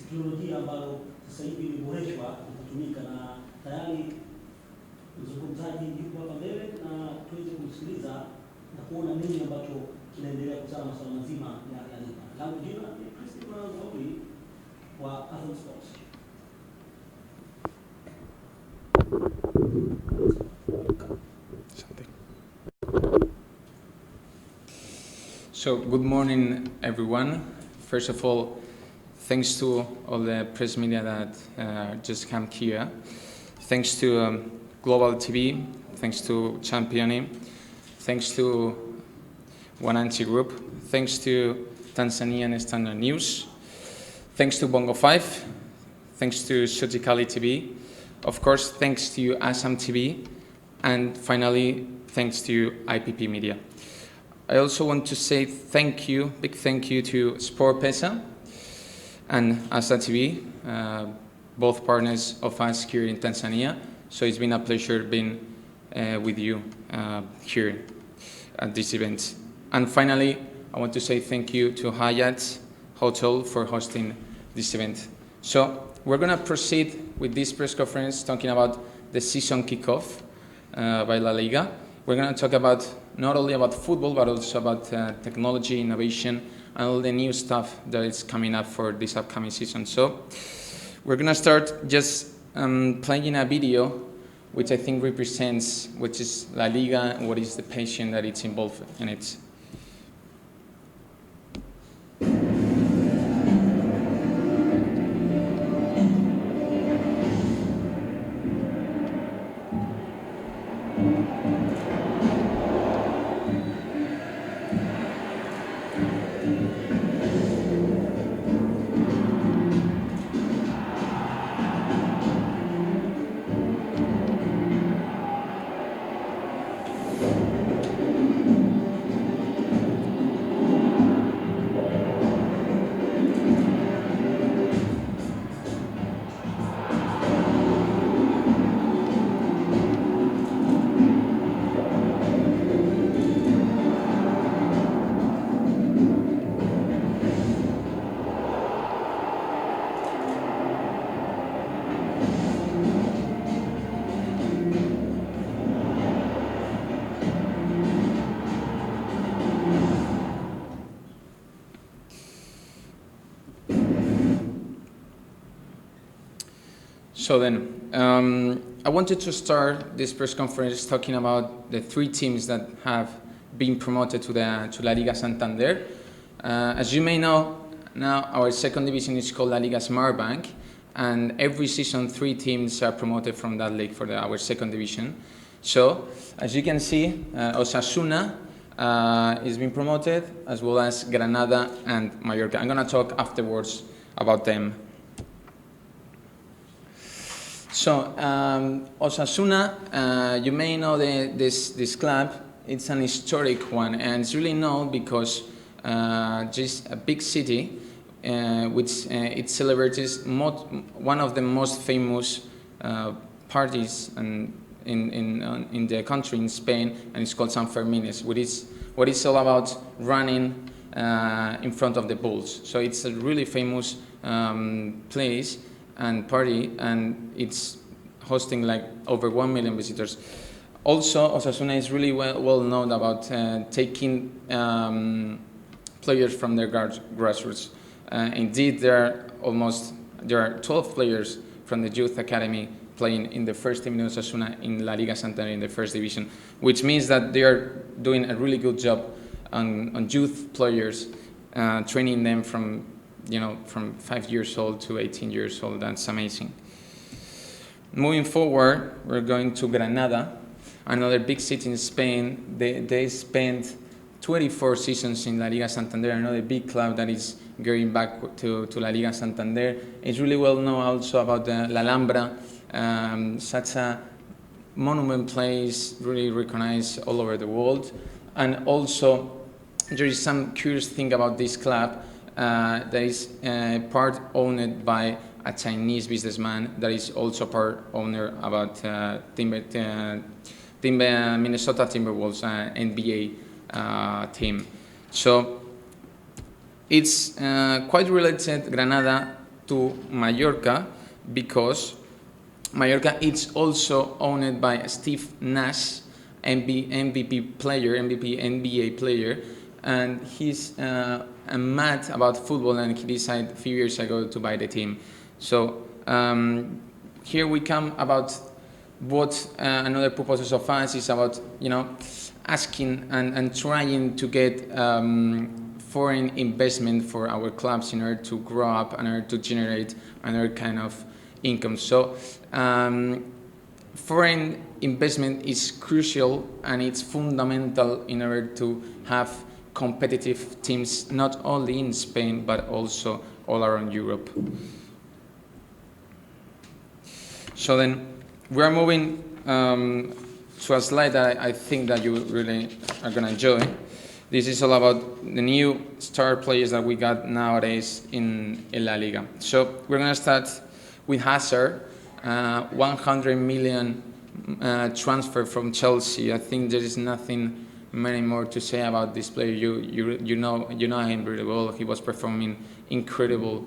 teknolojia ambayo sasa hivi imeboreshwa itatumika, na tayari mzungumzaji yuko hapa mbele na tuweze kumsikiliza na kuona nini ambacho kinaendelea kuhusiana na masuala mazima ya LIGA. Langu jina ni Christopher wa Azam Sports. So, good morning, everyone. First of all, thanks to all the press media that just came here. Thanks to Global TV, thanks to Championing, thanks to Wananchi Group, thanks to Tanzanian Standard News, thanks to Bongo 5, thanks to Sotikali TV, of course, thanks to Assam TV, and finally, thanks to IPP Media. I also want to say thank you, big thank you to Sport Pesa and Asa TV, both partners of us here in Tanzania. So it's been a pleasure being with you here at this event. And finally, I want to say thank you to Hyatt Hotel for hosting this event. So we're going to proceed with this press conference talking about the season kickoff by La Liga. We're going to talk about not only about football, but also about technology, innovation, and all the new stuff that is coming up for this upcoming season. So we're going to start just playing a video which I think represents what is La Liga and what is the passion that it's involved in it. So then, I wanted to start this press conference talking about the three teams that have been promoted to La Liga Santander. As you may know, now our second division is called La Liga Smart Bank, and every season 3 teams are promoted from that league for our second division. So, as you can see, Osasuna is being promoted, as well as Granada and Mallorca. I'm going to talk afterwards about them. So, Osasuna, you may know this club. It's an historic one, and it's really known because just a big city, which it celebrates one of the most famous parties in the country, in Spain, and it's called San Fermines, what is all about running in front of the bulls. So it's a really famous place and party, and it's hosting like over 1 million visitors. Also, Osasuna is really well known about taking players from their grassroots. Indeed, there are 12 players from the youth academy playing in the first team in Osasuna in La Liga Santander in the first division, which means that they are doing a really good job on youth players, training them from 5 years old to 18 years old. That's amazing. Moving forward, we're going to Granada, another big city in Spain. They spent 24 seasons in La Liga Santander, another big club that is going back to La Liga Santander. It's really well known also about the La Alhambra, such a monument place, really recognized all over the world. And also, there is some curious thing about this club. That is part owned by a Chinese businessman that is also part owner about Minnesota Timberwolves NBA team. So it's quite related, Granada, to Mallorca because Mallorca is also owned by Steve Nash, MVP NBA player, and he's mad about football, and he decided a few years ago to buy the team. So here we come about what another purpose of us is about, asking and trying to get foreign investment for our clubs in order to grow up, in order to generate another kind of income. So foreign investment is crucial and it's fundamental in order to have competitive teams not only in Spain but also all around Europe. So then we are moving to a slide that I think that you really are going to enjoy. This is all about the new star players that we got nowadays in La Liga. So we're going to start with Hazard, 100 million transfer from Chelsea. I think there is nothing many more to say about this player. You know him really well. He was performing incredible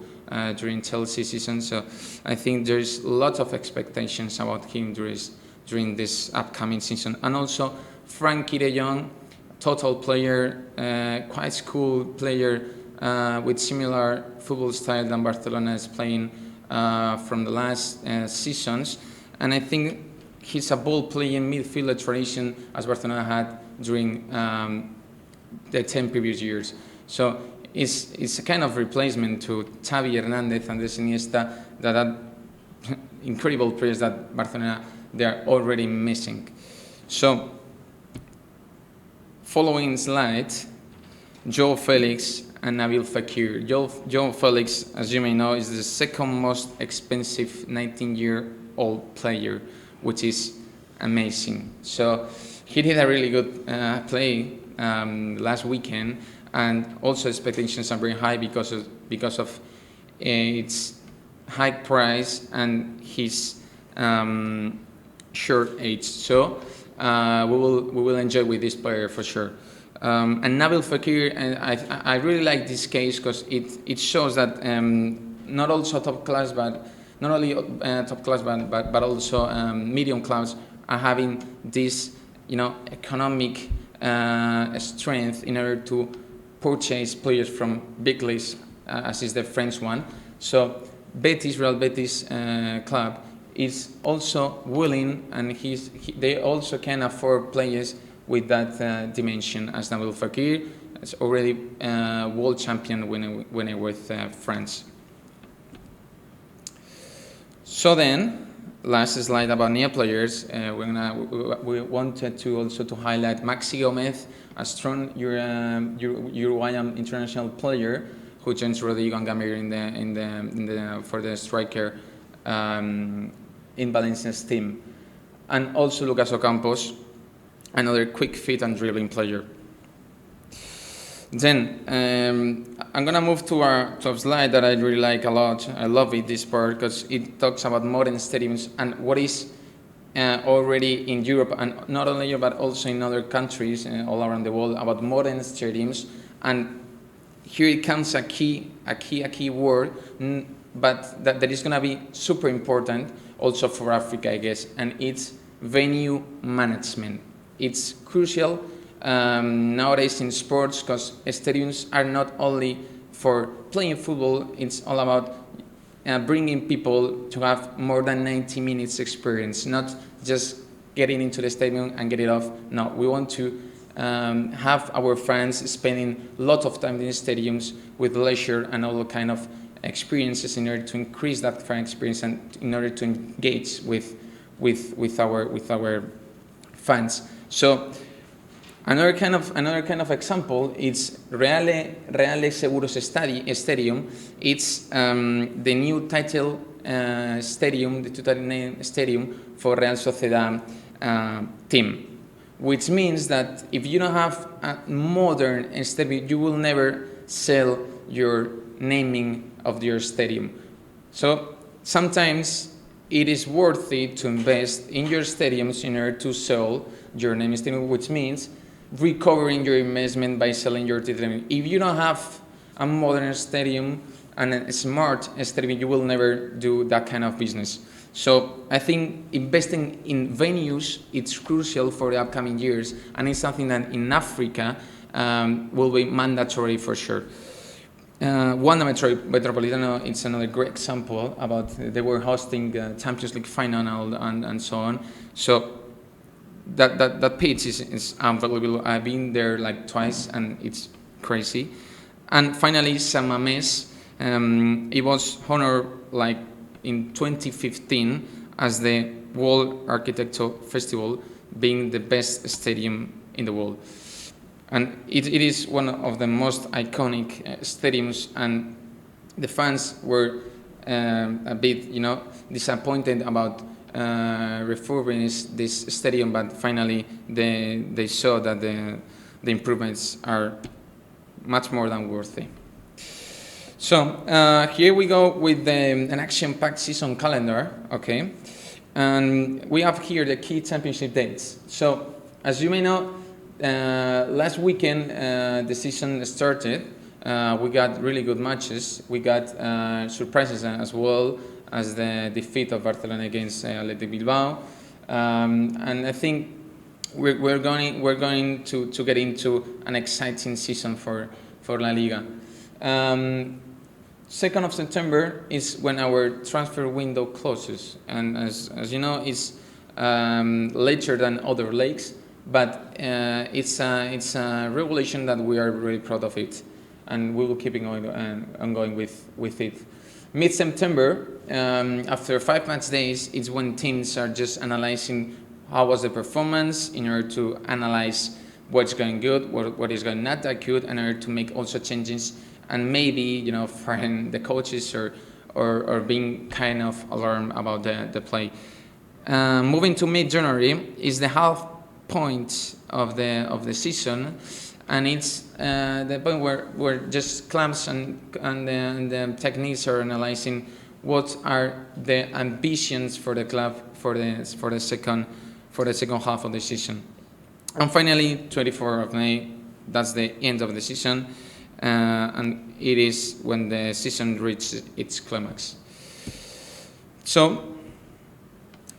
during Chelsea season. So I think there is lots of expectations about him during this upcoming season. And also Frankie de Jong, total player, quite cool player with similar football style than Barcelona is playing from the last seasons. And I think he's a ball-playing midfielder tradition as Barcelona had during the 10 previous years. So it's a kind of replacement to Xavi Hernandez and Iniesta, that incredible players that Barcelona, they are already missing. So following slide, João Felix and Nabil Fekir. João Felix, as you may know, is the second most expensive 19-year-old player, which is amazing. So he did a really good play last weekend, and also expectations are very high because of its high price and his short age. So we will enjoy with this player for sure. And Nabil Fekir, I really like this case because it shows that not also top class, but not only top class, but also medium clubs are having this, economic strength in order to purchase players from big leagues, as is the French one. So Real Betis club is also willing, and they also can afford players with that dimension, as Nabil Fekir is already world champion winner with France. So then, last slide about new players. We wanted to also to highlight Maxi Gomez, a strong Uruguayan international player who joins Rodrigo and Gamir for the striker in Valencia's team, and also Lucas Ocampos, another quick feet and dribbling player. Then I'm gonna move to our top slide that I really like a lot. I love this part because it talks about modern stadiums and what is already in Europe, and not only Europe but also in other countries all around the world, about modern stadiums. And here it comes a key word, but that is gonna be super important also for Africa, I guess, and it's venue management. It's crucial nowadays in sports because stadiums are not only for playing football, it's all about bringing people to have more than 90 minutes experience, not just getting into the stadium and get it off. No, we want to have our fans spending a lot of time in the stadiums with leisure and all kind of experiences in order to increase that fan experience and in order to engage with our fans. So another kind of example is Reale Seguros Stadium. It's the new title stadium, the title name stadium for Real Sociedad team, which means that if you don't have a modern stadium, you will never sell your naming of your stadium. So sometimes it is worth it to invest in your stadiums in order to sell your naming stadium, which means recovering your investment by selling your title. If you don't have a modern stadium, and a smart stadium, you will never do that kind of business. So I think investing in venues, it's crucial for the upcoming years, and it's something that in Africa will be mandatory for sure. Wanda Metropolitano, it's another great example about they were hosting Champions League final and so on. So that pitch is unbelievable. I've been there like twice and it's crazy. And finally, San Mamés, it was honored like in 2015 as the World Architecture Festival, being the best stadium in the world. And it is one of the most iconic stadiums, and the fans were a bit, disappointed about refurbishing this stadium, but finally they saw that the improvements are much more than worthy. So here we go with an action-packed season calendar, okay? And we have here the key championship dates. So as you may know, last weekend the season started. We got really good matches. We got surprises as well as the defeat of Barcelona against Athletic Bilbao, and I think we're going to get into an exciting season for La Liga. 2nd of September is when our transfer window closes, and as you know, it's later than other leagues, but it's a regulation that we are really proud of it, and we will keep ongoing with it. Mid-September, after 5 match days, it's when teams are just analyzing how was the performance in order to analyze what's going good, what is going not that good, in order to make also changes and maybe firing the coaches or being kind of alarmed about the play. Moving to mid-January is the half point of the season, and it's the point where just clubs and the techniques are analyzing what are the ambitions for the club for the second half of the season. And finally, 24th of May, that's the end of the season, and it is when the season reaches its climax. So,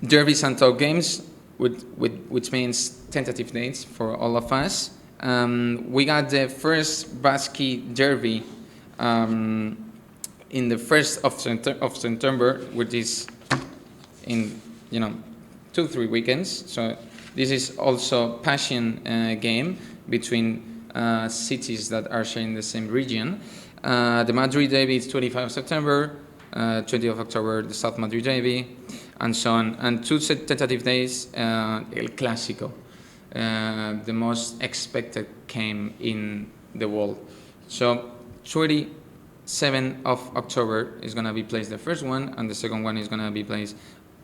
derbies and top games, which means tentative dates for all of us. We got the first Basque derby in the 1st of September, which is in 2-3 weekends. So this is also passion game between cities that are sharing the same region. The Madrid derby is 25th of September, 20th of October, the South Madrid derby, and so on. And 2 tentative days, El Clásico, the most expected game in the world. So 27th of October is going to be placed the first one, and the second one is going to be placed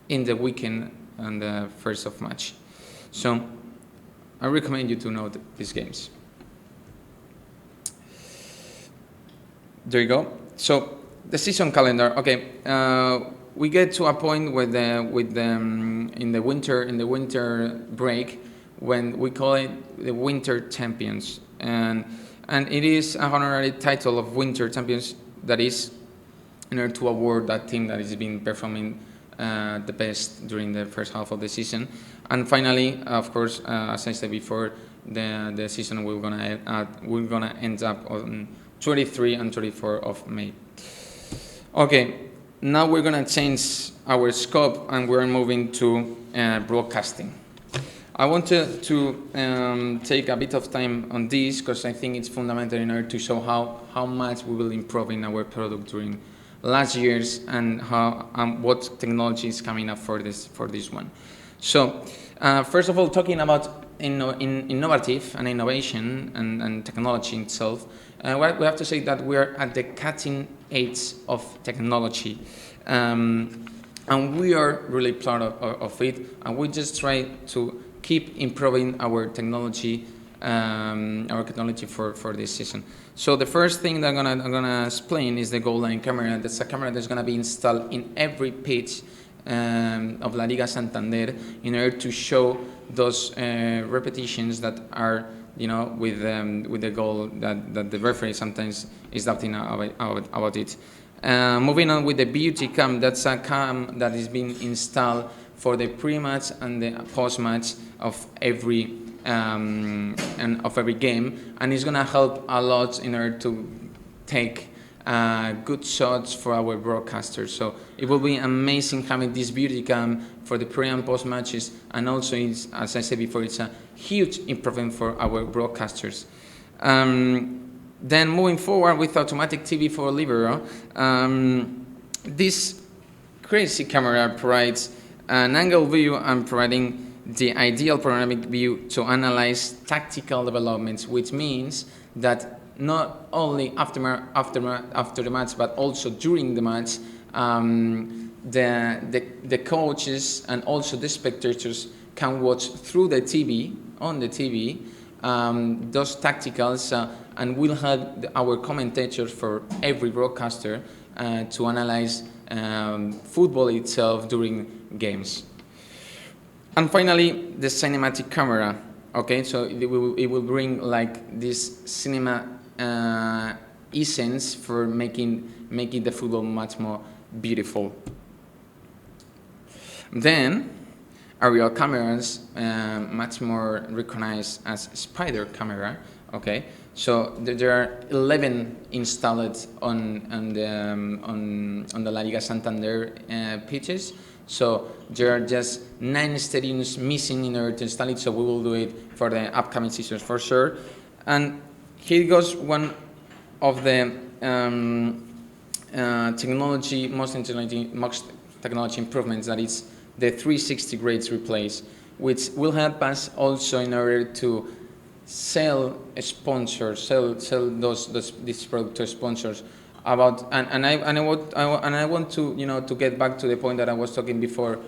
in the weekend on the 1st of March. So I recommend you to know these games. There you go. So the season calendar. Okay, we get to a point where in the winter break, when we call it the Winter Champions, and it is a honorary title of Winter Champions that is in order to award that team that has been performing the best during the first half of the season. And finally, of course, as I said before, the season we're gonna end up on 23 and 24 of May. Okay, now we're gonna change our scope and we're moving to broadcasting. I want to take a bit of time on this because I think it's fundamental in order to show how much we will improve in our product during last years and what technology is coming up for this one. So first of all, talking about innovative and innovation and technology itself, we have to say that we are at the cutting edge of technology, and we are really proud of it, and we just try to keep improving our technology for this season. So the first thing that I'm gonna explain is the goal line camera. That's a camera that's gonna be installed in every pitch of La Liga Santander in order to show those repetitions that are with the goal that the referee sometimes is doubting about it. Moving on with the beauty cam, that's a cam that is being installed for the pre-match and the post-match of every game, and it's gonna help a lot in order to take good shots for our broadcasters. So it will be amazing having this beauty cam for the pre and post matches, and also, as I said before, it's a huge improvement for our broadcasters. Then moving forward with automatic TV for Libero, this crazy camera provides an angle view and providing the ideal panoramic view to analyze tactical developments, which means that not only after the match, but also during the match, the coaches and also the spectators can watch through the TV, on the TV, those tacticals, and we'll have our commentators for every broadcaster to analyze football itself during games. And finally, the cinematic camera. Okay, so it will bring like this cinema essence for making the football much more beautiful. Then, aerial cameras, much more recognized as spider camera. Okay, so there are 11 installed on the Laliga Santander pitches. So there are just 9 stadiums missing in order to install it. So we will do it for the upcoming seasons for sure. And here goes one of the most technology improvements, that is the 360 grades replays, which will help us also in order to sell this product to sponsors. I want to to get back to the point that I was talking before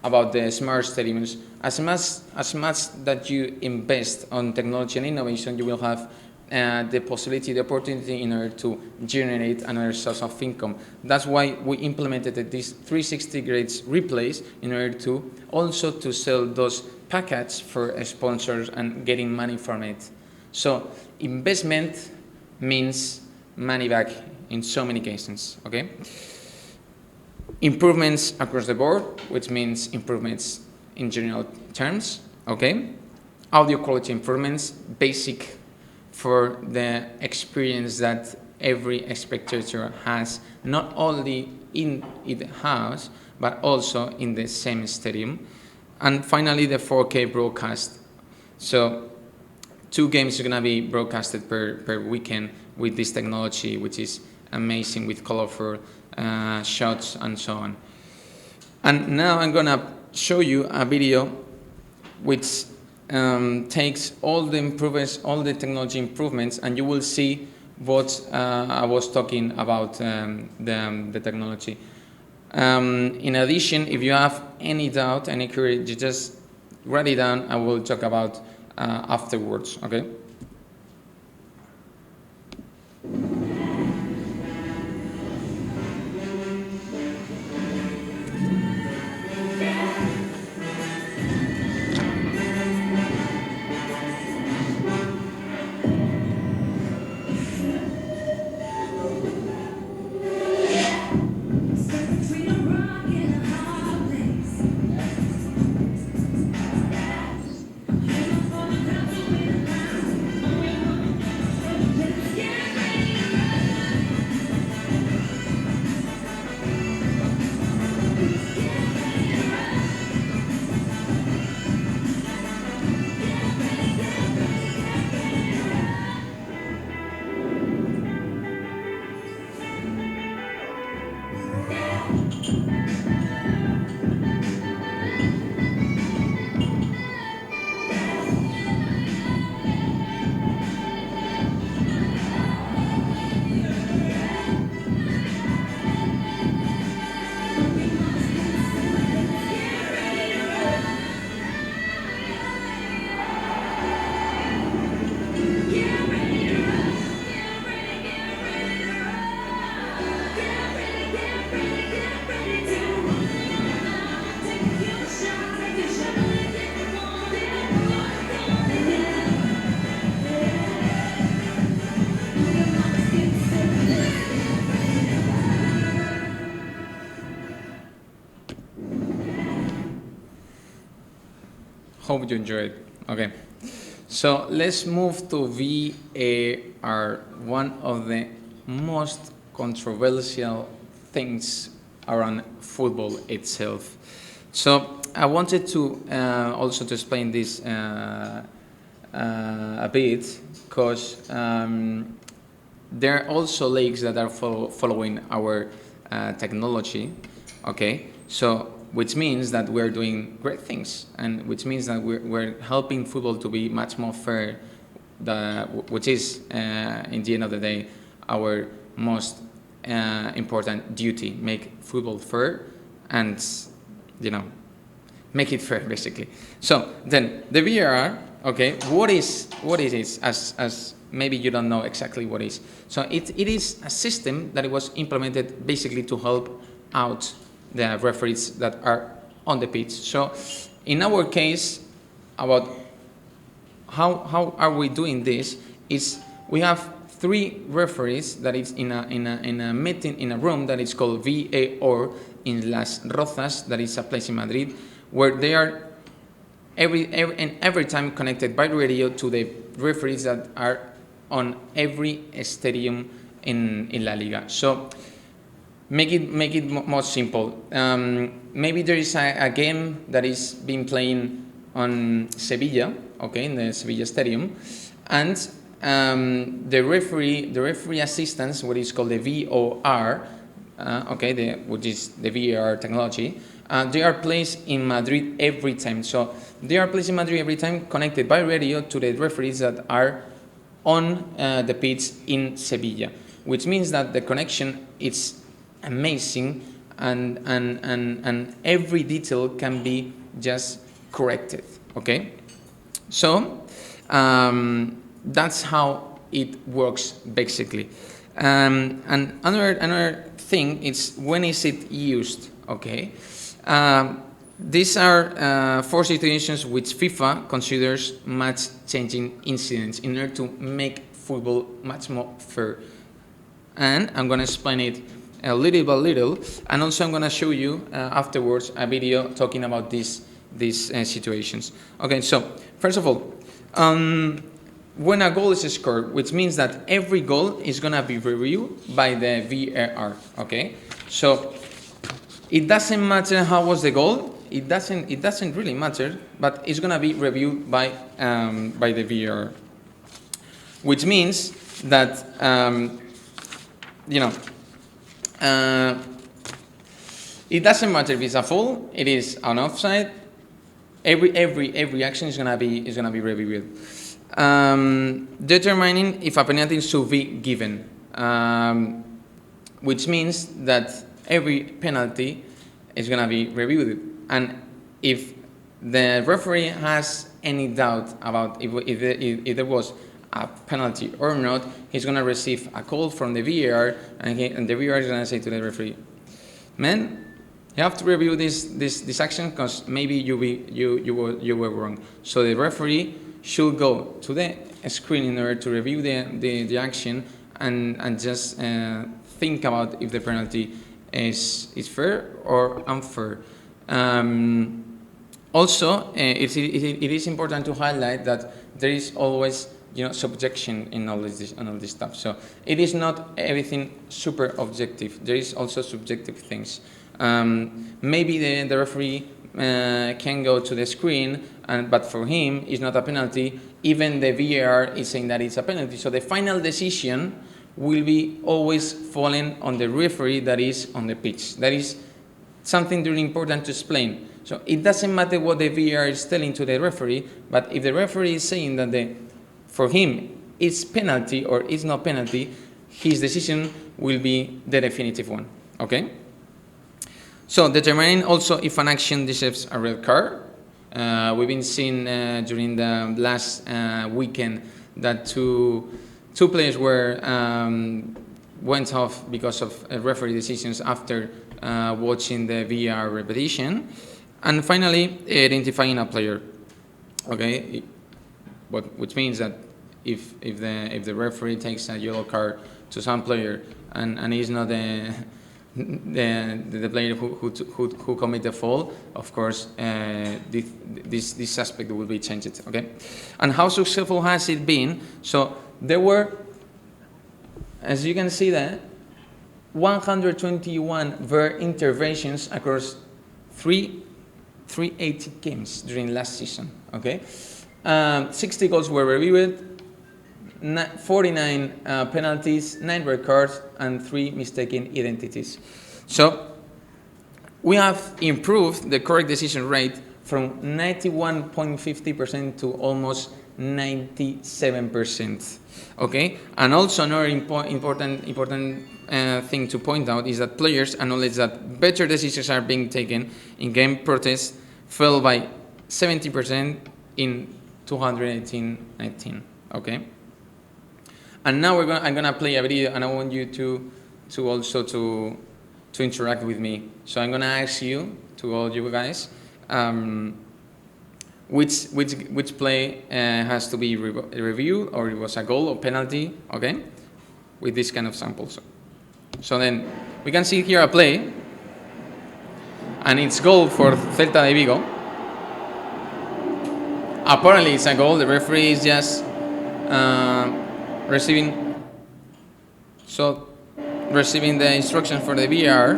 about the smart stadiums. As much that you invest on technology and innovation, you will have the opportunity in order to generate another source of income. That's why we implemented this 360 grades replays in order to also to sell those packages for sponsors and getting money from it. So investment means money back in so many cases, okay? Improvements across the board, which means improvements in general terms, okay? Audio quality improvements, basic for the experience that every spectator has, not only in the house, but also in the same stadium. And finally, the 4K broadcast. So 2 games are gonna be broadcasted per weekend with this technology, which is amazing, with colorful shots and so on. And now I'm gonna show you a video which takes all the improvements, all the technology improvements, and you will see what I was talking about, the technology. In addition, if you have any doubt, any query, you just write it down. I will talk about afterwards, okay? Hope you enjoyed. Okay. So let's move to VAR, one of the most controversial things around football itself. So I wanted to also to explain this a bit, because there are also leagues that are following our technology, okay? So, which means that we're doing great things, and which means that we're helping football to be much more fair, which is, in the end of the day, our most important duty: make football fair, and, you know, make it fair, basically. So then the VAR, okay, what is it? As maybe you don't know exactly what it is. So it is a system that it was implemented basically to help out the referees that are on the pitch. So in our case, about how are we doing this is we have 3 referees that is in a meeting in a room that is called VAR in Las Rozas, that is a place in Madrid, where they are every time connected by radio to the referees that are on every stadium in La Liga. So make it more simple. Maybe there is a game that is being playing on Sevilla, okay, in the Sevilla stadium, and the referee assistants, what is called the VOR, okay, which is the VAR technology, they are placed in Madrid every time. So they are placed in Madrid every time, connected by radio to the referees that are on the pitch in Sevilla, which means that the connection is amazing, and every detail can be just corrected. Okay, so that's how it works basically. And another thing is, when is it used? Okay. These are 4 situations which FIFA considers match-changing incidents in order to make football much more fair. And I'm going to explain it little by little, and also I'm going to show you afterwards a video talking about these situations. Okay, so first of all, when a goal is scored, which means that every goal is going to be reviewed by the VAR. Okay, so it doesn't matter how was the goal. It doesn't really matter, but it's gonna be reviewed by the VAR, which means that it doesn't matter if it's a foul, it is an offside. Every action is gonna be reviewed, determining if a penalty should be given, which means that every penalty is going to be reviewed, and if the referee has any doubt about if there was a penalty or not, he's going to receive a call from the VAR, and the VAR is going to say to the referee, "Man, you have to review this action because maybe you were wrong." So the referee should go to the screen in order to review the action and just think about if the penalty is fair or unfair. Also, it is important to highlight that there is always subjection in all this stuff. So it is not everything super objective. There is also subjective things. Maybe the referee can go to the screen, but for him it's not a penalty. Even the VAR is saying that it's a penalty. So the final decision will be always falling on the referee that is on the pitch. That is something really important to explain. So it doesn't matter what the VAR is telling to the referee, but if the referee is saying that for him it's penalty or it's not penalty, his decision will be the definitive one. Okay? So determining also if an action deserves a red card. We've been seeing during the last weekend that two players went off because of referee decisions after watching the VAR repetition. And finally, identifying a player. Okay, which means that if the referee takes a yellow card to some player and he's not the player who commit the foul, of course, this aspect will be changed. Okay, and how successful has it been? So there were, as you can see there, 121 VAR interventions across 380 games during last season. Okay, 60 goals were reviewed, 49 penalties, 9 red cards, and 3 mistaken identities. So we have improved the correct decision rate from 91.50% to almost 97%. Okay, and also another important thing to point out is that players acknowledge that better decisions are being taken in game protests fell by 70% in 2018-19. Okay. And now I'm gonna play a video, and I want you to also interact with me. So I'm gonna ask you, to all you guys, which play has to be reviewed, or it was a goal or penalty, okay? With this kind of samples. So then we can see here a play, and it's goal for Celta de Vigo. Apparently it's a goal. The referee is just receiving the instruction for the VAR.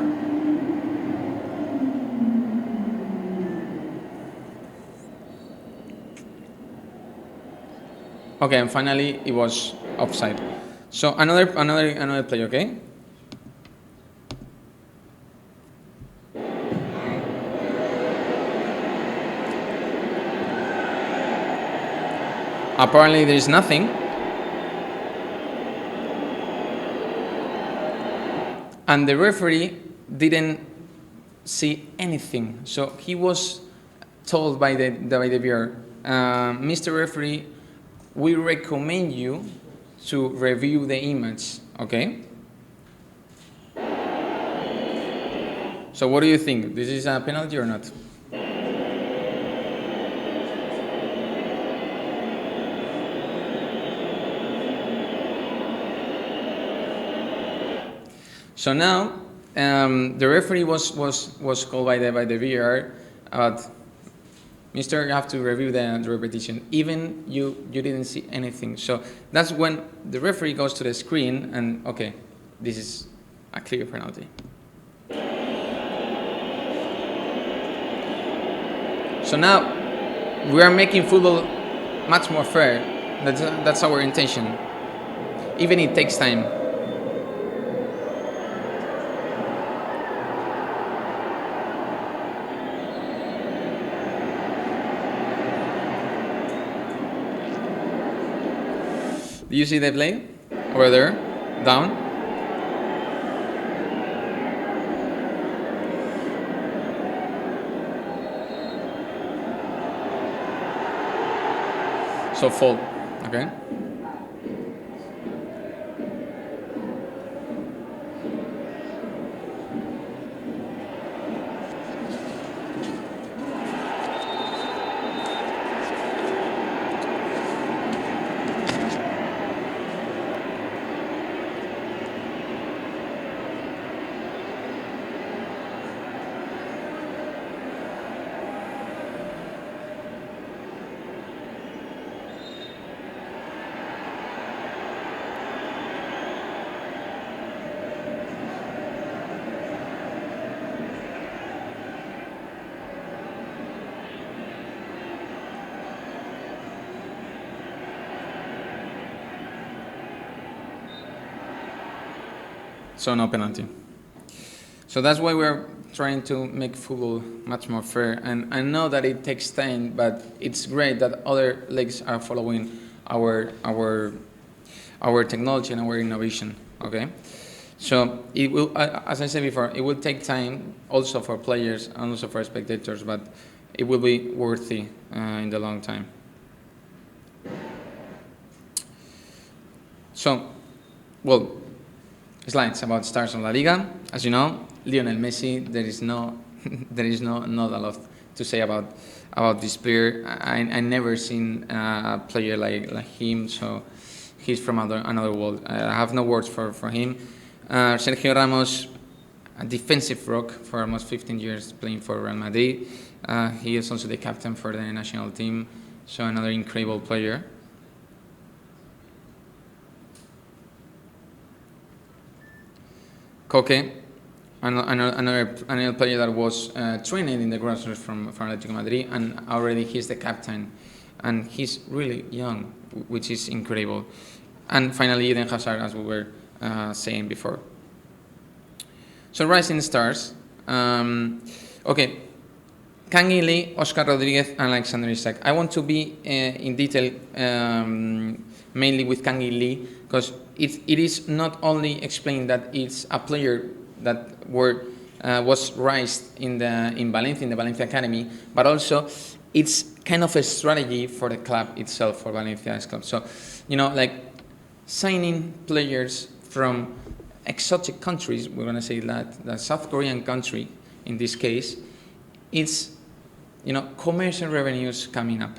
Okay, and finally it was offside. So another play, okay? Apparently there is nothing. And the referee didn't see anything. So he was told by the VAR, Mr. Referee, we recommend you to review the image, okay? So what do you think? This is a penalty or not? So now the referee was called by the VAR, but Mr. You have to review the repetition. Even you didn't see anything. So that's when the referee goes to the screen and, okay, this is a clear penalty. So now we are making football much more fair. That's our intention. Even it takes time. Do you see the play? Over there, down. So fold, okay? So no penalty. So that's why we're trying to make football much more fair. And I know that it takes time, but it's great that other leagues are following our technology and our innovation. Okay. So it will, as I said before, it will take time also for players and also for spectators, but it will be worthy in the long time. So, well, slides about stars of La Liga. As you know, Lionel Messi. There is not a lot to say about this player. I never seen a player like him. So he's from another world. I have no words for him. Sergio Ramos. a defensive rock for almost 15 years playing for Real Madrid. He is also the captain for the national team, so another incredible player. Koke, another player that was trained in the grassroots from Atlético Madrid, and already he's the captain, and he's really young, which is incredible. And finally, Eden Hazard, as we were saying before. So rising stars. Okay, Kangin Lee, Oscar Rodriguez, and Alexander Isak. I want to be in detail mainly with Kangin Lee, because it is not only explained that it's a player that was raised in Valencia, in the Valencia Academy, but also it's kind of a strategy for the club itself, for Valencia's club. So, like signing players from exotic countries, we're going to say that the South Korean country, in this case, it's, commercial revenues coming up.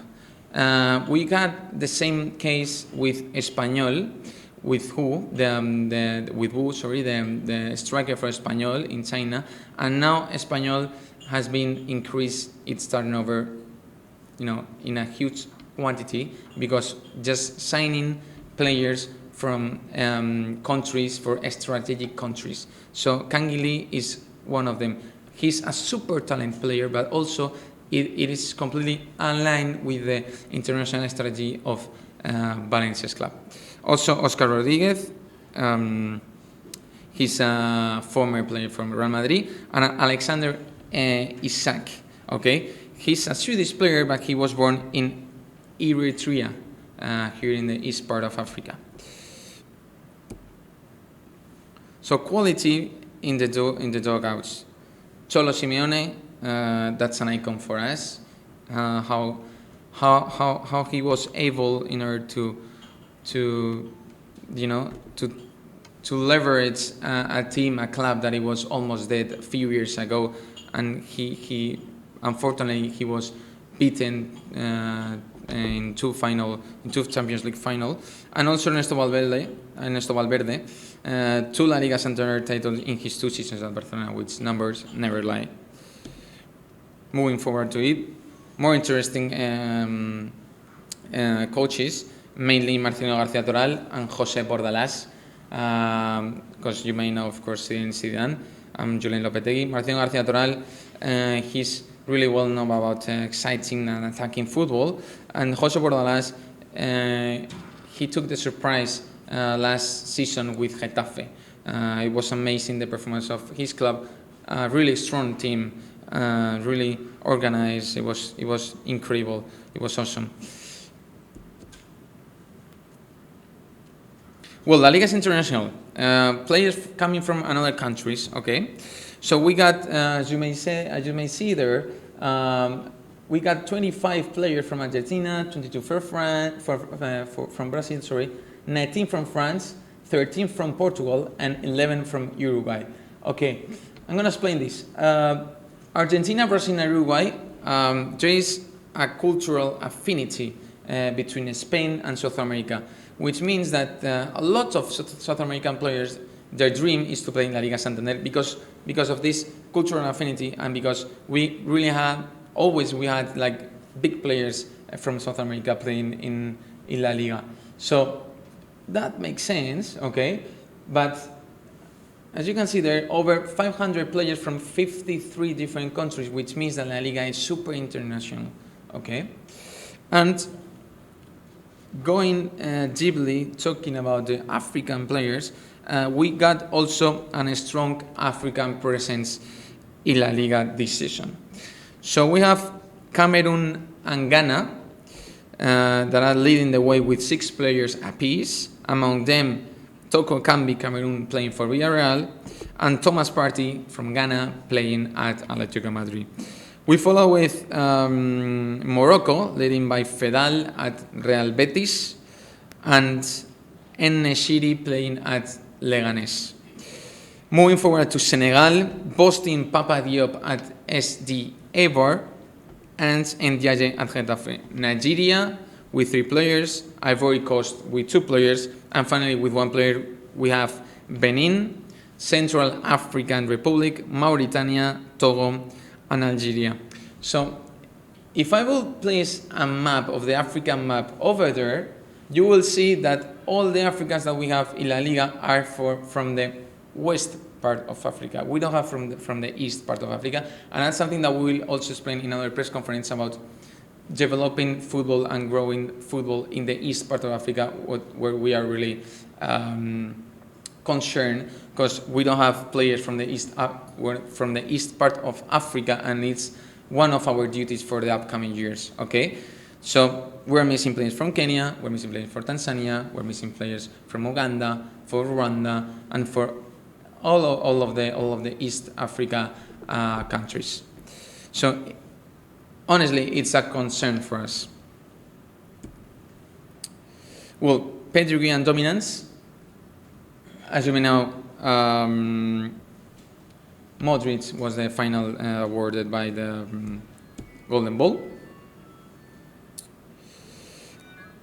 We got the same case with Espanyol, with the striker for Espanyol in China, and now Espanyol has been increased its turnover, in a huge quantity, because just signing players from countries, for strategic countries. So Kangin Lee is one of them. He's a super talent player, but also it is completely aligned with the international strategy of Valencia's club. Also, Oscar Rodriguez, he's a former player from Real Madrid, and Alexander Isak. Okay, he's a Swedish player, but he was born in Eritrea, here in the east part of Africa. So quality in the dugouts. Cholo Simeone, that's an icon for us. How he was able, in order to leverage a team, a club that it was almost dead a few years ago, and he unfortunately he was beaten in two Champions League final, and also Ernesto Valverde, 2 La Liga Santander titles in his 2 seasons at Barcelona, which numbers never lie. Moving forward to it, more interesting coaches, mainly Marcelo García Toral and José Bordalás, because you may know, of course, Zidane. I'm Julen Lopetegui. Marcelo García Toral, he's really well known about exciting and attacking football, and José Bordalás, he took the surprise last season with Getafe. It was amazing, the performance of his club, a really strong team, really organized. It was incredible. It was awesome. Well, La Liga is international. Players coming from another countries. Okay, so we got, as you may see there, we got 25 players from Argentina, 22 from Brazil, 19 from France, 13 from Portugal, and 11 from Uruguay. Okay, I'm gonna explain this. Argentina, Brazil, and Uruguay, there is a cultural affinity between Spain and South America, which means that a lot of South American players, their dream is to play in La Liga Santander because of this cultural affinity, and because we had like big players from South America playing in La Liga. So that makes sense, okay? But as you can see, there are over 500 players from 53 different countries, which means that La Liga is super international, okay? And going deeply, talking about the African players, we got also a strong African presence in La Liga this season. So we have Cameroon and Ghana that are leading the way with 6 players apiece. Among them, Toko Kambi, Cameroon, playing for Villarreal, and Thomas Partey from Ghana playing at Atlético Madrid. We follow with Morocco, leading by Fedal at Real Betis, and En-Nesyri playing at Leganés. Moving forward to Senegal, boasting Papa Diop at SD Eibar, and Ndiaye at Getafe. Nigeria with 3 players, Ivory Coast with 2 players, and finally with 1 player we have Benin, Central African Republic, Mauritania, Togo, and Algeria. So if I will place a map of the African map over there, you will see that all the Africans that we have in La Liga are from the west part of Africa. We don't have from the east part of Africa, and that's something that we will also explain in our press conference about developing football and growing football in the east part of Africa, where we are really concerned, because we don't have players from the east part of Africa, and it's one of our duties for the upcoming years. Okay, so we're missing players from Kenya, we're missing players for Tanzania, we're missing players from Uganda, for Rwanda, and for all of the East Africa countries. So honestly, it's a concern for us. Well, pedigree and dominance. As you may know, Modric was the final awarded by the Golden Ball.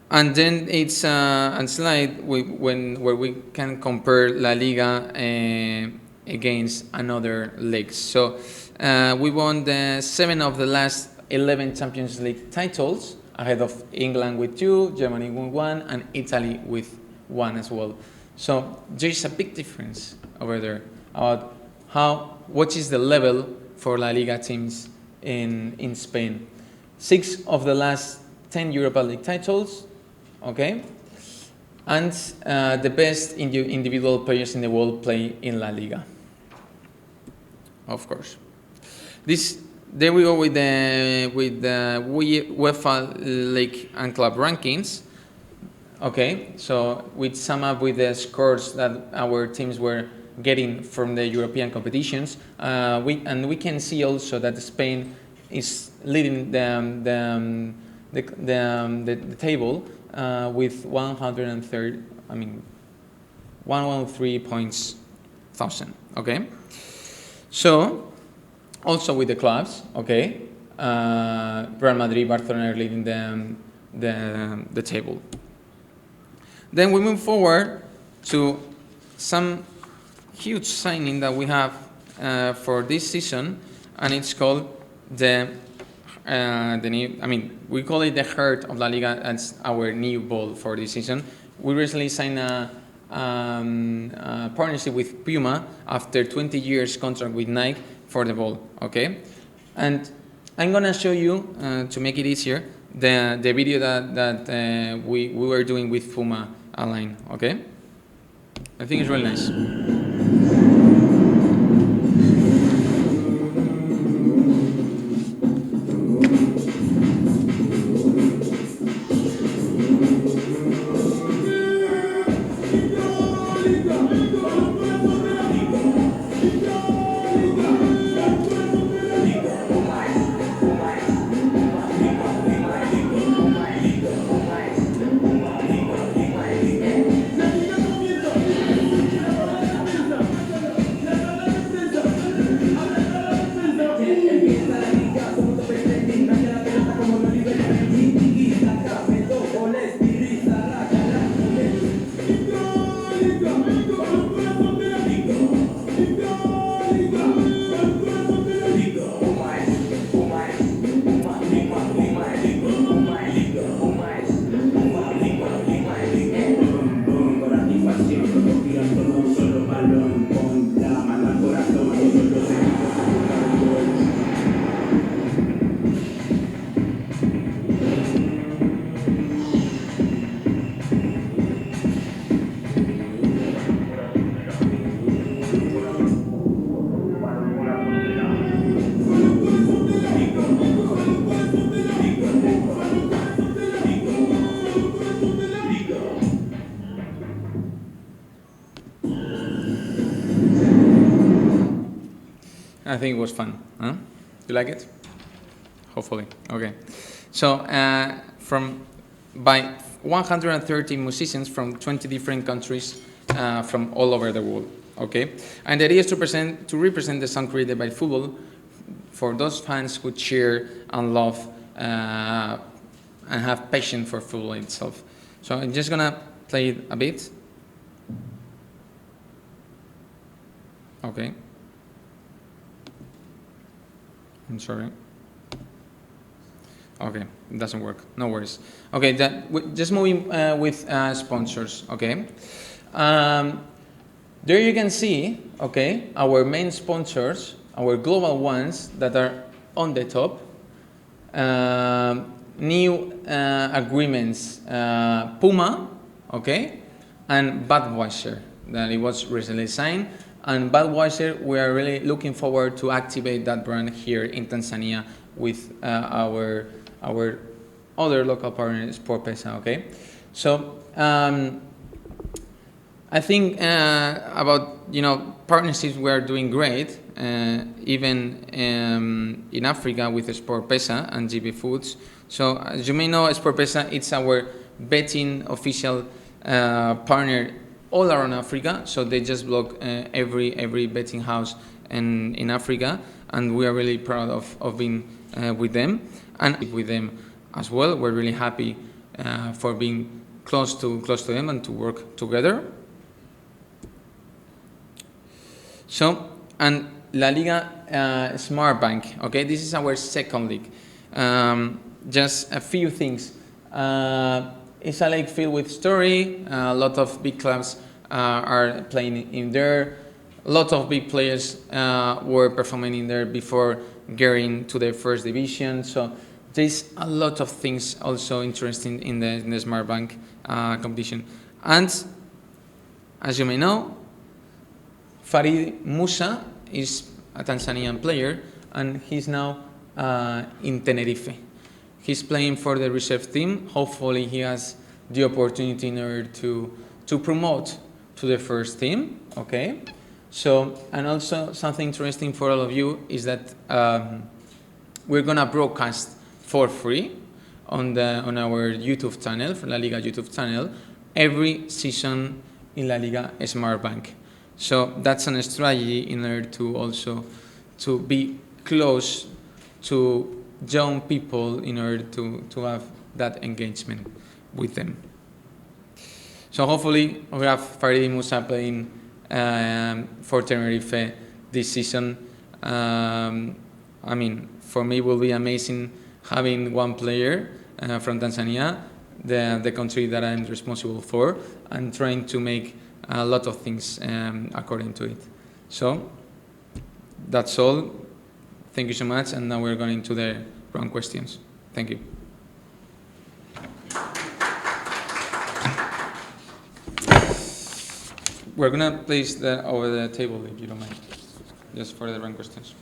And then it's a slide where we can compare La Liga against another leagues. So we won the 7 of the last 11 Champions League titles, ahead of England with 2, Germany with 1, and Italy with 1 as well. So there's a big difference over there about what is the level for La Liga teams in Spain. 6 of the last 10 Europa League titles, okay, and the best individual players in the world play in La Liga, of course. There we go with the UEFA League and Club rankings. Okay, so we sum up with the scores that our teams were getting from the European competitions. We can see also that Spain is leading the table with 103 points thousand. Okay, so also with the clubs. Okay, Real Madrid, Barcelona are leading the table. Then we move forward to some huge signing that we have for this season, and it's called the new. We call it the heart of La Liga. That's our new ball for this season. We recently signed a partnership with Puma after 20 years contract with Nike for the ball. Okay, and I'm gonna show you to make it easier the video that we were doing with Puma Align. Okay, I think it's really nice. I think it was fun. Huh? You like it? Hopefully. Okay. So by 130 musicians from 20 different countries from all over the world. Okay. And the idea is to represent the sound created by football for those fans who cheer and love and have passion for football itself. So I'm just gonna play it a bit. Okay. I'm sorry. Okay, it doesn't work. No worries. Okay, just moving with sponsors. Okay. There you can see, okay, our main sponsors, our global ones that are on the top. New agreements, Puma, okay, and Budweiser, that it was recently signed. And Budweiser, we are really looking forward to activate that brand here in Tanzania with our other local partners, SportPesa, okay. So I think about partnerships, we are doing great, even in Africa with SportPesa and GB Foods. So as you may know, SportPesa, it's our betting official partner all around Africa. So they just block every betting house in Africa, and we are really proud of being with them and with them as well. We're really happy for being close to them and to work together. So, and Laliga Smart Bank, okay, this is our second league. Just a few things. It's a league filled with story. A lot of big clubs are playing in there. A lot of big players were performing in there before getting to the first division. So there's a lot of things also interesting in the Smart Bank competition. And as you may know, Farid Musa is a Tanzanian player, and he's now in Tenerife. He's playing for the reserve team. Hopefully he has the opportunity in order to promote to the first team, okay? So, and also something interesting for all of you is that we're gonna broadcast for free on our YouTube channel, for La Liga YouTube channel, every season in La Liga Smart Bank. So that's a strategy in order to also to be close to young people in order to have that engagement with them. So hopefully we have Farid Musa playing for Tenerife this season. I mean, for me it will be amazing having one player from Tanzania, the country that I'm responsible for, and trying to make a lot of things according to it. So that's all. Thank you so much, and now we're going to the round questions. Thank you. We're gonna place that over the table if you don't mind, just for the round questions.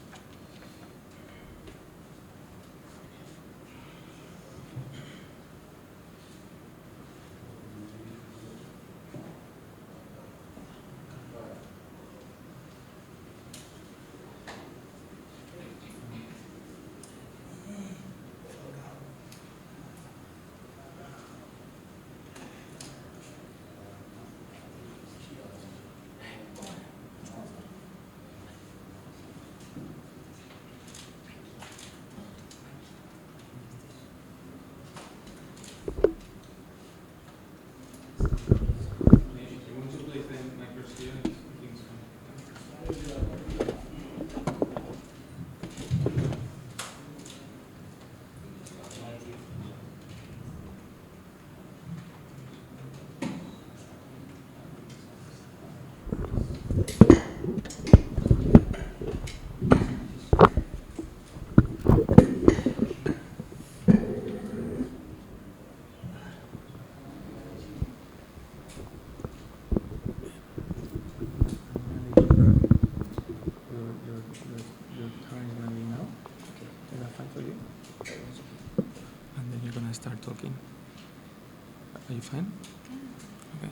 Start talking. Are you fine? Okay.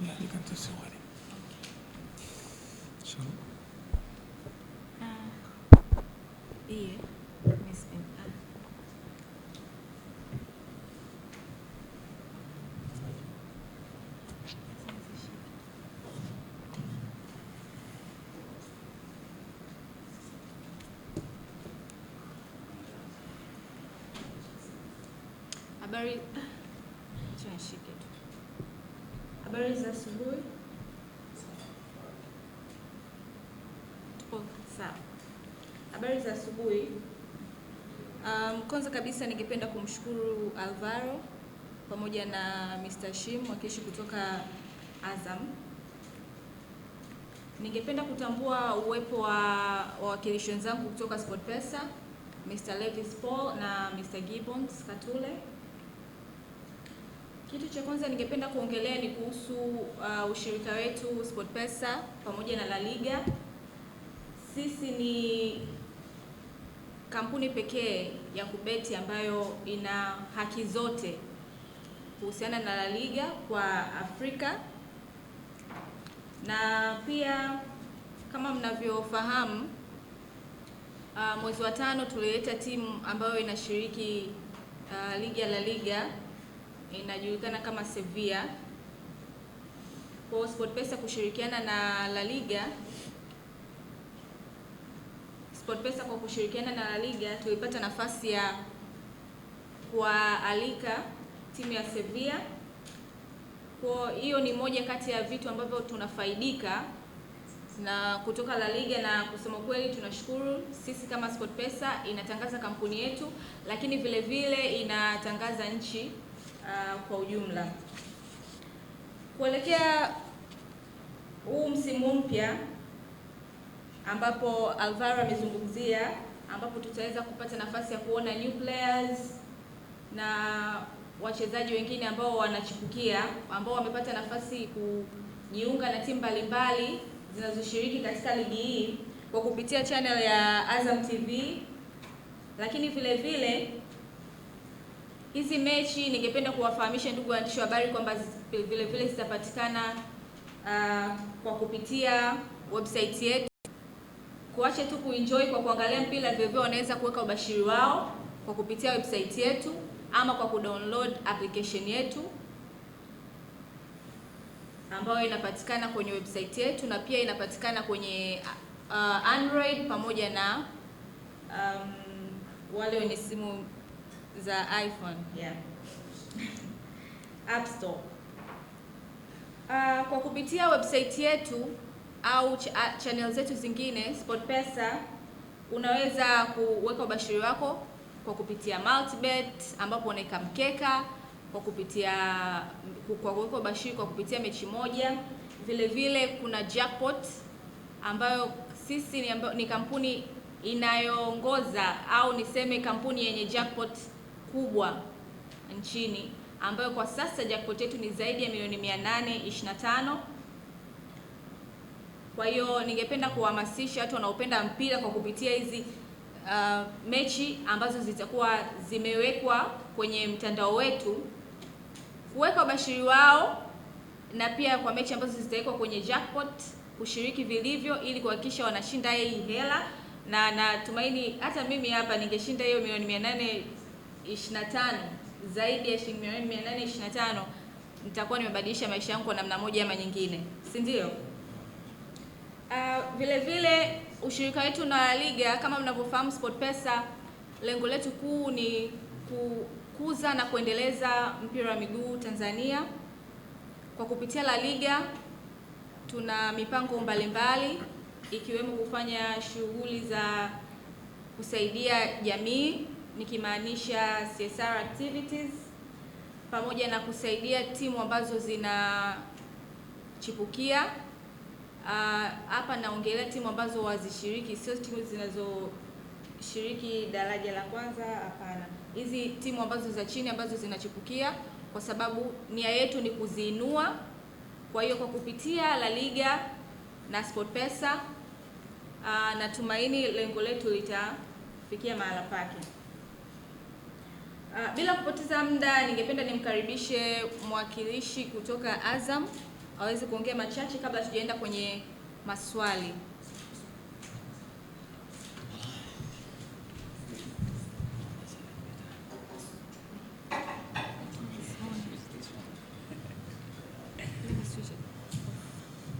Yeah, you can do so. So. Iya, Habari za asubuhi. Sawa. Habari za asubuhi. Kwanza kabisa ningependa kumshukuru Alvaro pamoja na Mr. Shim mwakilishi kutoka Azam. Ningependa kutambua uwepo wa wawakilishi wenzangu kutoka SportPesa, Mr. Levis Paul na Mr. Gibbons Katule. Kitu cha kwanza ningependa kuongelea ni kuhusu ushirika wetu SportPesa pamoja na Laliga. Sisi ni kampuni pekee ya kubeti ambayo ina haki zote kuhusiana na Laliga kwa Afrika. Na pia kama mnavyofahamu, mwezi wa 5 tulileta timu ambayo inashiriki ligi ya Laliga, inajulikana kama Sevilla. Kwa SportPesa kushirikiana na Laliga, SportPesa kwa kushirikiana na Laliga tulipata nafasi ya kualika timu ya Sevilla. Kwa hiyo ni moja kati ya vitu ambavyo tunafaidika na kutoka Laliga, na kusema kweli tunashukuru. Sisi kama SportPesa inatangaza kampuni yetu, lakini vile vile inatangaza nchi kwa ujumla. Kuelekea huu msimu mpya ambapo Alvaro amezungumzia, ambapo tutaweza kupata nafasi ya kuona new players na wachezaji wengine ambao wanachipukia, ambao wamepata nafasi kujiunga na timu mbalimbali zinazoshiriki katika ligi hii kwa kupitia channel ya Azam TV. Lakini vile vile hizi mechi ningependa kuwafahamisha ndugu waandishi wa habari kwamba vile vile zitapatikana kwa kupitia website yetu. Kuache tu kuenjoy kwa kuangalia mpira, vile vile wanaweza kuweka ubashiri wao kwa kupitia website yetu ama kwa kudownload application yetu ambayo inapatikana kwenye website yetu, na pia inapatikana kwenye Android pamoja na wale wenye simu za iPhone, App Store. Kwa kupitia website yetu au channel zetu zingine SportPesa, unaweza kuweka ubashiri wako kwa kupitia multibet, ambapo unaweka mkeka kwa kuweka ubashiri kwa kupitia mechi moja. Vile vile kuna jackpot ambayo sisi ni kampuni inayoongoza au niseme kampuni yenye jackpot kubwa nchini, ambayo kwa sasa jackpot yetu ni zaidi ya milioni 825. Kwa hiyo ningependa kuhamasisha watu wanaopenda mpira kwa kupitia hizi mechi ambazo zitakuwa zimewekwa kwenye mtandao wetu kuweka ubashiri wao, na pia kwa mechi ambazo zitawekwa kwenye jackpot kushiriki vilivyo ili kuhakikisha wanashinda hii hela. Na natumaini hata mimi hapa ningeshinda hiyo milioni 825, zaidi ya shilingi milioni 825, nitakuwa nimebadilisha maisha yangu kwa namna moja ama nyingine, si ndio? Vile vile ushirika wetu na Laliga, kama mnavyofahamu, SportPesa lengo letu kuu ni kukuza na kuendeleza mpira wa miguu Tanzania. Kwa kupitia Laliga tuna mipango mbalimbali ikiwemo kufanya shughuli za kusaidia jamii, nikimaanisha CSR activities, pamoja na kusaidia timu ambazo zinachipukia. Hapa naongelea timu ambazo wazishiriki, sio timu zinazoshiriki daraja la kwanza, hapana. Hizi timu ambazo za chini ambazo zinachipukia, kwa sababu nia yetu ni kuziinua. Kwa hiyo kwa kupitia Laliga na SportPesa natumaini lengo letu litafikia mahala pake. Bila kupoteza muda, ningependa nimkaribishe mwakilishi kutoka Azam aweze kuongea machache kabla tujaenda kwenye maswali.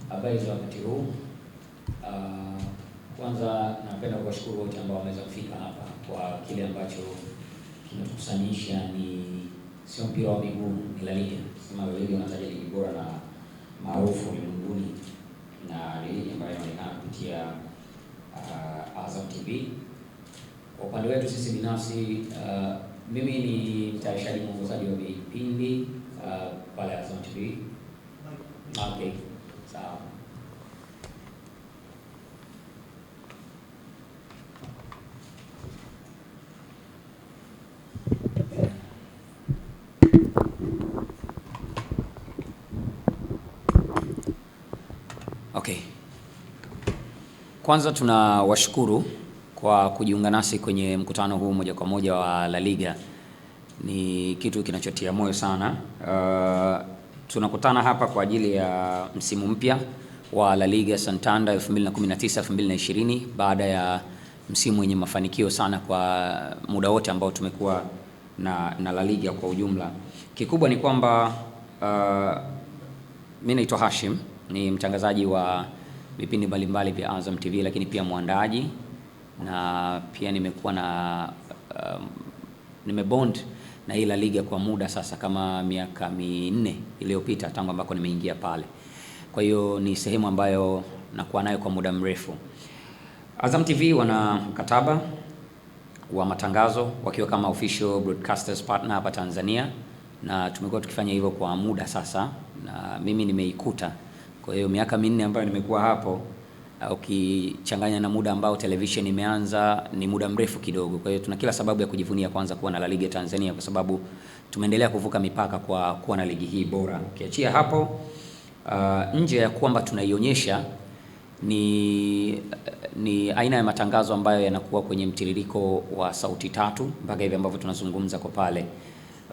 Habari za wakati huu. Kwanza napenda kuwashukuru wote ambao wameweza kufika hapa kwa kile ambacho kinatukusanyisha ni sio mpira wa miguu, ni La Liga. Sema La Liga unataja ligi bora na maarufu ulimwenguni, na ligi ambayo inaonekana kupitia Azam TV. Kwa upande wetu sisi binafsi, mimi ni mtayarishaji mwongozaji wa vipindi pale Azam TV. Okay, sawa. Okay. Kwanza tunawashukuru kwa kujiunga nasi kwenye mkutano huu moja kwa moja wa La Liga. Ni kitu kinachotia moyo sana. Tunakutana hapa kwa ajili ya msimu mpya wa La Liga Santander 2019-2020 baada ya msimu wenye mafanikio sana kwa muda wote ambao tumekuwa na La Liga kwa ujumla. Kikubwa ni kwamba mimi naitwa Hashim, ni mtangazaji wa vipindi mbalimbali vya Azam TV, lakini pia mwandaji, na pia nimekuwa na nimebond na hii La Liga kwa muda sasa kama miaka 4 iliyopita tangu ambako nimeingia pale. Kwa hiyo ni sehemu ambayo nakuwa nayo kwa muda mrefu. Azam TV wana mkataba wa matangazo wakiwa kama official broadcasters partner hapa Tanzania, na tumekuwa tukifanya hivyo kwa muda sasa, na mimi nimeikuta. Kwa hiyo miaka 4 ambayo nimekuwa hapo, ukichanganya na muda ambao television imeanza, ni muda mrefu kidogo. Kwa hiyo tuna kila sababu ya kujivunia kwanza kuwa na La Liga Tanzania, kwa sababu tumeendelea kuvuka mipaka kwa kuwa na ligi hii bora. Ukiachia hapo, nje ya kwamba tunaionyesha ni aina ya matangazo ambayo yanakuwa kwenye mtiririko wa sauti 3 mpaka hivi ambavyo tunazungumza kwa pale.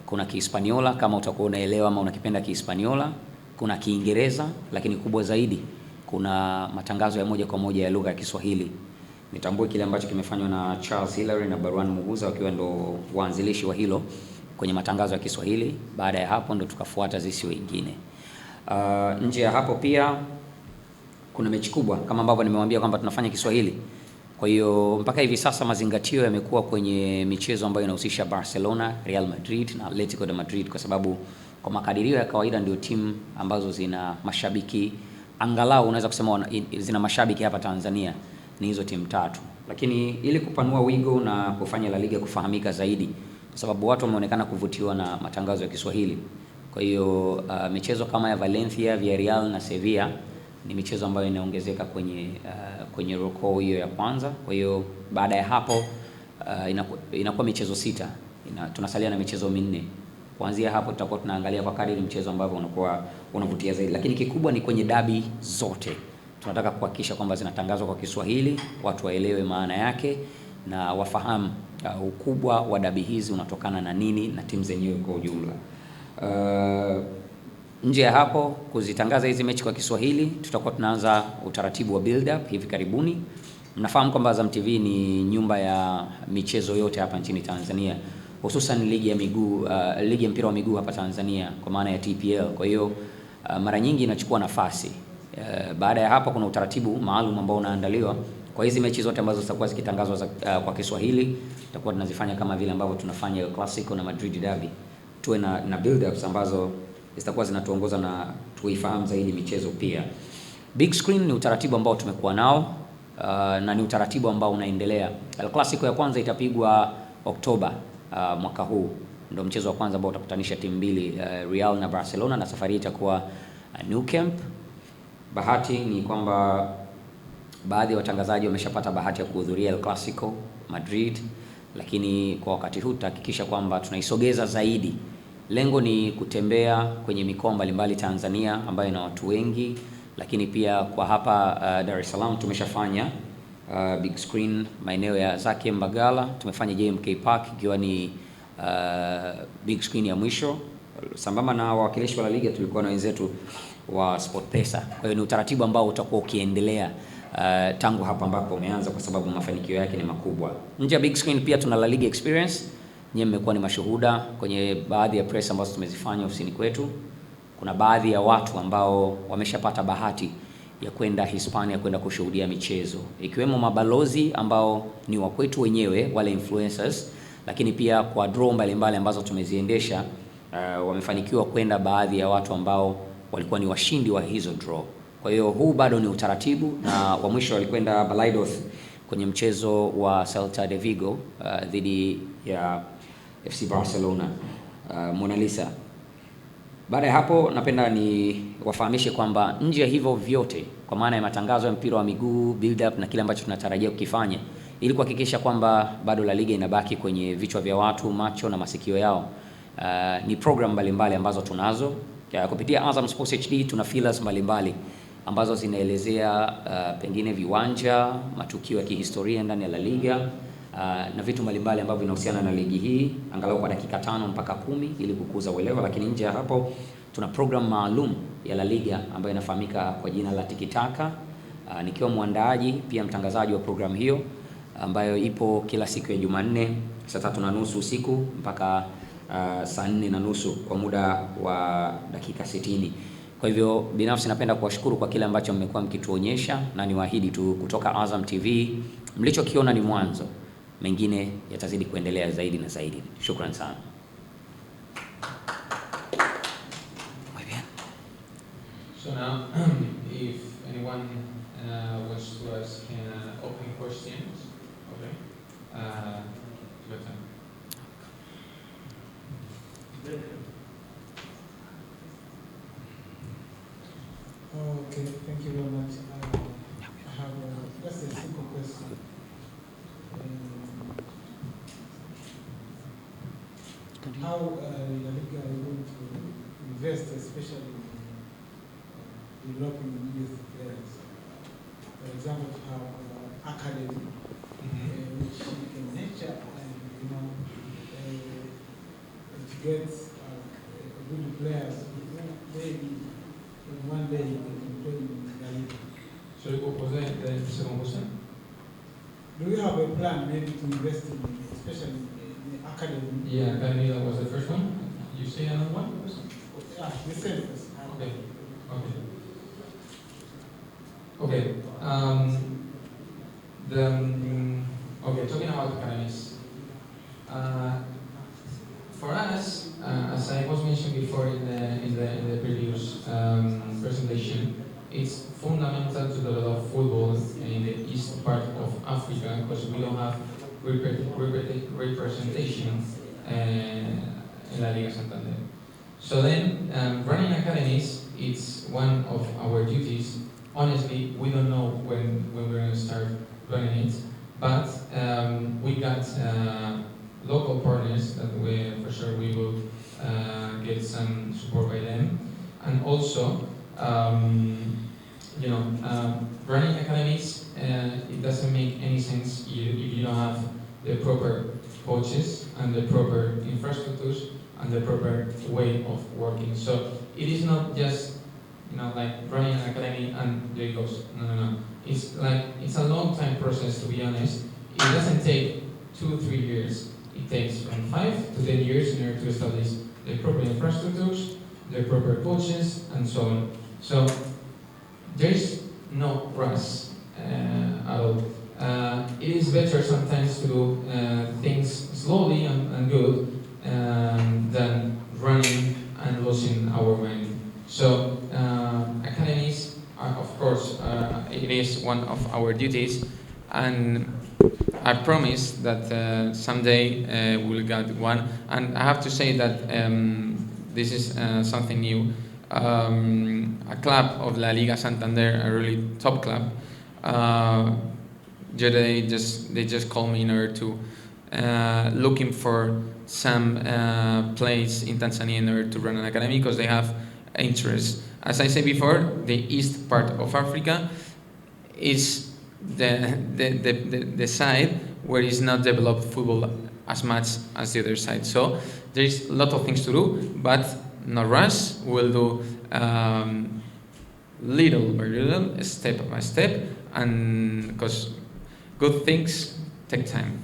Kuna Kihispaniola kama utakuwa unaelewa ama unakipenda Kihispaniola, kuna Kiingereza, lakini kubwa zaidi kuna matangazo ya moja kwa moja ya lugha ya Kiswahili. Nitambue kile ambacho kimefanywa na Charles Hillary na Barwan Muguza wakiwa ndo waanzilishi wa hilo kwenye matangazo ya Kiswahili. Baada ya hapo ndo tukafuata sisi wengine. Nje ya hapo pia kuna mechi kubwa kama ambavyo nimewambia kwamba tunafanya Kiswahili. Kwa hiyo mpaka hivi sasa mazingatio yamekuwa kwenye michezo ambayo inahusisha Barcelona, Real Madrid na Atletico de Madrid, kwa sababu kwa makadirio ya kawaida ndio timu ambazo zina mashabiki, angalau unaweza kusema zina mashabiki hapa Tanzania, ni hizo timu 3. Lakini ili kupanua wigo na kufanya La Liga kufahamika zaidi, kwa sababu watu wameonekana kuvutiwa na matangazo ya Kiswahili. Kwa hiyo michezo kama ya Valencia, Villarreal na Sevilla ni michezo ambayo inaongezeka kwenye roko hiyo ya kwanza. Kwa hiyo baada ya hapo inakuwa michezo 6. Tunasalia na michezo 4. Kuanzia hapo tutakuwa tunaangalia kwa kadiri mchezo ambavyo unakuwa unavutia zaidi. Lakini kikubwa ni kwenye dabi zote. Tunataka kuhakikisha kwamba zinatangazwa kwa Kiswahili, watu waelewe maana yake na wafahamu ukubwa wa dabi hizi unatokana na nini na timu zenyewe kwa ujumla. Nje ya hapo kuzitangaza hizi mechi kwa Kiswahili, tutakuwa tunaanza utaratibu wa build up hivi karibuni. Mnafahamu kwamba Azam TV ni nyumba ya michezo yote hapa nchini Tanzania, hususan ligi ya miguu, ligi ya mpira wa miguu hapa Tanzania kwa maana ya TPL. Kwa hiyo mara nyingi inachukua nafasi. Baada ya hapo kuna utaratibu maalum ambao unaandaliwa kwa hizi mechi zote ambazo zitakuwa zikitangazwa kwa Kiswahili. Tutakuwa tunazifanya kama vile ambavyo tunafanya El Clasico na Madrid Derby. Tuwe na build ups ambazo zitakuwa zinatuongoza na tuifahamu zaidi michezo pia. Big screen ni utaratibu ambao tumekuwa nao na ni utaratibu ambao unaendelea. El Clasico ya kwanza itapigwa Oktoba mwaka huu. Ndio mchezo wa kwanza ambao utakutanisha timu mbili, Real na Barcelona, na safari itakuwa Nou Camp. Bahati ni kwamba baadhi ya watangazaji wameshapata bahati ya kuhudhuria El Clasico Madrid, lakini kwa wakati huu tutahakikisha kwamba tunaisogeza zaidi. Lengo ni kutembea kwenye mikoa mbalimbali Tanzania ambayo ina watu wengi, lakini pia kwa hapa Dar es Salaam tumeshafanya big screen maeneo ya Zake Mbagala, tumefanya JMK Park ikiwa ni big screen ya mwisho. Sambamba na wawakilishi wa La Liga tulikuwa na wenzetu wa SportPesa. Kwa hiyo ni utaratibu ambao utakuwa ukiendelea tangu hapa ambapo umeanza, kwa sababu mafanikio yake ni makubwa. Nje ya big screen pia tuna La Liga Experience. Nyinyi mmekuwa ni mashuhuda kwenye baadhi ya press ambazo tumezifanya ofisini kwetu. Kuna baadhi ya watu ambao wameshapata bahati ya kwenda Hispania kwenda kushuhudia michezo, ikiwemo mabalozi ambao ni wa kwetu wenyewe, wale influencers, lakini pia kwa draw mbalimbali ambazo tumeziendesha wamefanikiwa kwenda baadhi ya watu ambao walikuwa ni washindi wa hizo draw. Kwa hiyo huu bado ni utaratibu, na wa mwisho walikwenda Balaidos kwenye mchezo wa Celta de Vigo dhidi ya FC Barcelona, Mona Lisa. Baada ya hapo, napenda ni wafahamishe kwamba nje ya hivyo vyote, kwa maana ya matangazo ya mpira wa miguu, build up na kile ambacho tunatarajia kukifanya ili kuhakikisha kwamba bado La Liga inabaki kwenye vichwa vya watu, macho na masikio yao, ni program mbalimbali ambazo tunazo kupitia Azam Sports HD. Tuna fillers mbalimbali ambazo zinaelezea pengine viwanja, matukio ya kihistoria ndani ya La Liga, na vitu mbalimbali ambavyo vinahusiana na ligi hii, angalau kwa dakika 5 mpaka 10 ili kukuza uelewa. Lakini nje ya hapo tuna program maalum ya La Liga ambayo inafahamika kwa jina la Tiki Taka, nikiwa mwandaaji pia mtangazaji wa program hiyo, ambayo ipo kila siku ya Jumanne saa 3:30 usiku mpaka saa 4:30 kwa muda wa dakika 60. Kwa hivyo binafsi napenda kuwashukuru kwa kile ambacho mmekuwa mkituonyesha, na niwaahidi tu kutoka Azam TV, mlichokiona ni mwanzo, mengine yatazidi kuendelea zaidi na zaidi. Shukran sana. So now, if anyone wants to ask open questions, okay, your time. Okay, thank you very much. I have just a simple question. How La Liga are going to invest, especially in developing youth players? For example, to have academy, which you can nurture and to get good players, maybe one day you can play in La Liga. Sorry, what was the second question? Do you have a plan maybe to invest in, especially in the academy? Yeah, academy, that was the first one. You say another one? Yeah, the same first. Okay. Okay. Talking about academies. For us, as I was mentioned before in the previous presentation, it's fundamental to develop football in the east part of Africa, because we don't have representation in La Liga Santander. So then, running academies, it's one of our duties. Honestly, we don't know when we're going to start running it, but we got local partners that for sure we will get some support by them. And also, running academies, it doesn't make any sense if you don't have the proper coaches and the proper infrastructures and the proper way of working. So it is not just like running an academy and there it goes. No. It's a long time process, to be honest. It doesn't take 2-3 years. It takes from 5 to 10 years in order to establish the proper infrastructures, the proper coaches, and so on. So there is no rush at all. It is better sometimes to do things slowly and good than running and losing our mind. So academies are, of course, it is one of our duties, and I promise that someday we'll get one. And I have to say that this is something new. A club of La Liga Santander, a really top club, they just called me in order to looking for some place in Tanzania in order to run an academy, because they have interest. As I said before, the east part of Africa is the side where is not developed football as much as the other side. So there is a lot of things to do, but no rush. We'll do little by little, step by step, and because good things take time.